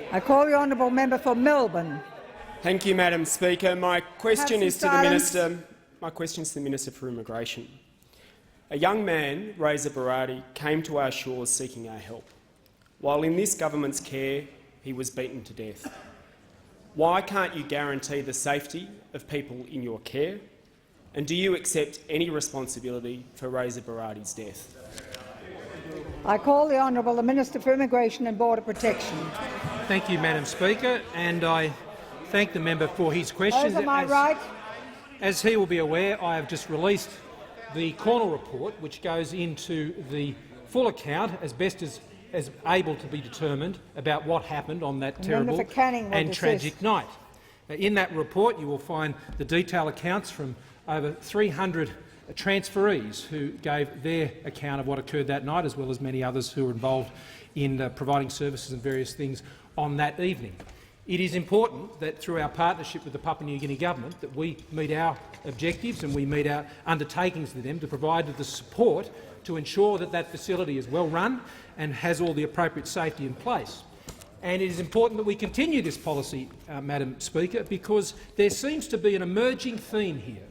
I call the honourable member for Melbourne. Thank you, Madam Speaker. My question is to the Minister. My question is to the Minister for Immigration. A young man, Reza Berati, came to our shores seeking our help. While in this government's care, he was beaten to death. Why can't you guarantee the safety of people in your care? And do you accept any responsibility for Reza Berati's death? I call the Honourable Minister for Immigration and Border Protection. Thank you, Madam Speaker, and I thank the member for his question. As he will be aware, I have just released the Cornell report, which goes into the full account, as best as able to be determined, about what happened on that terrible and tragic night. In that report, you will find the detailed accounts from over 300 transferees who gave their account of what occurred that night, as well as many others who were involved in providing services and various things on that evening. It is important that through our partnership with the Papua New Guinea government that we meet our objectives and we meet our undertakings with them to provide the support to ensure that that facility is well run and has all the appropriate safety in place. And it is important that we continue this policy, Madam Speaker, because there seems to be an emerging theme here,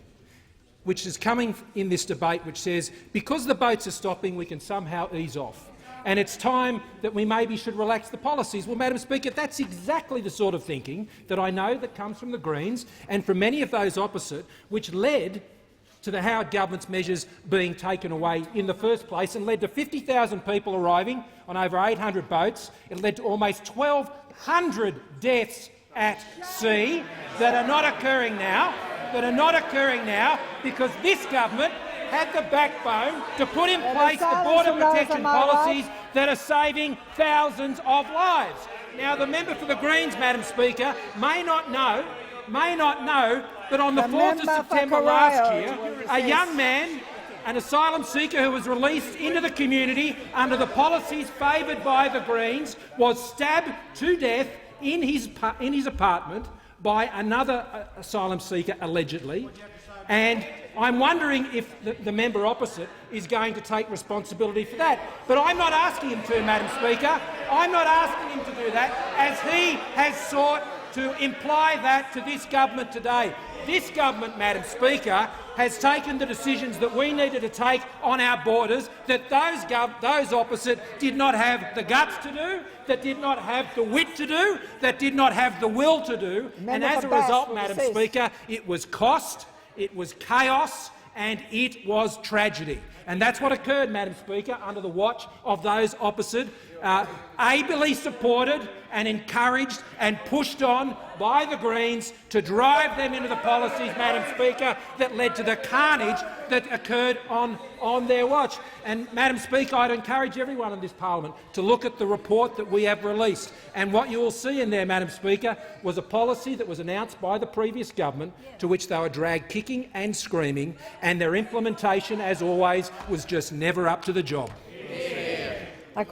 which is coming in this debate, which says because the boats are stopping, we can somehow ease off. And it's time that we maybe should relax the policies. Well, Madam Speaker, that's exactly the sort of thinking that I know that comes from the Greens and from many of those opposite, which led to the Howard government's measures being taken away in the first place and led to 50,000 people arriving on over 800 boats. It led to almost 1,200 deaths at sea that are not occurring now, because this government had the backbone to put in place the border protection policies that are saving thousands of lives. Now, the member for the Greens, Madam Speaker, may not know that on the 4th of September last year, a young man, an asylum seeker who was released into the community under the policies favoured by the Greens, was stabbed to death in his apartment by another asylum seeker, allegedly. And I'm wondering if the member opposite is going to take responsibility for that. But I'm not asking him to, Madam Speaker. I'm not asking him to do that, as he has sought to imply that to this government today. This government, Madam Speaker, has taken the decisions that we needed to take on our borders that those opposite did not have the guts to do, that did not have the wit to do, that did not have the will to do. And as a result, Madam Speaker, it was cost, it was chaos and it was tragedy. And that's what occurred, Madam Speaker, under the watch of those opposite, ably supported and encouraged and pushed on by the Greens to drive them into the policies, Madam Speaker, that led to the carnage that occurred on their watch. And, Madam Speaker, I'd encourage everyone in this parliament to look at the report that we have released. And what you will see in there, Madam Speaker, was a policy that was announced by the previous government, to which they were dragged kicking and screaming, and their implementation, as always, was just never up to the job.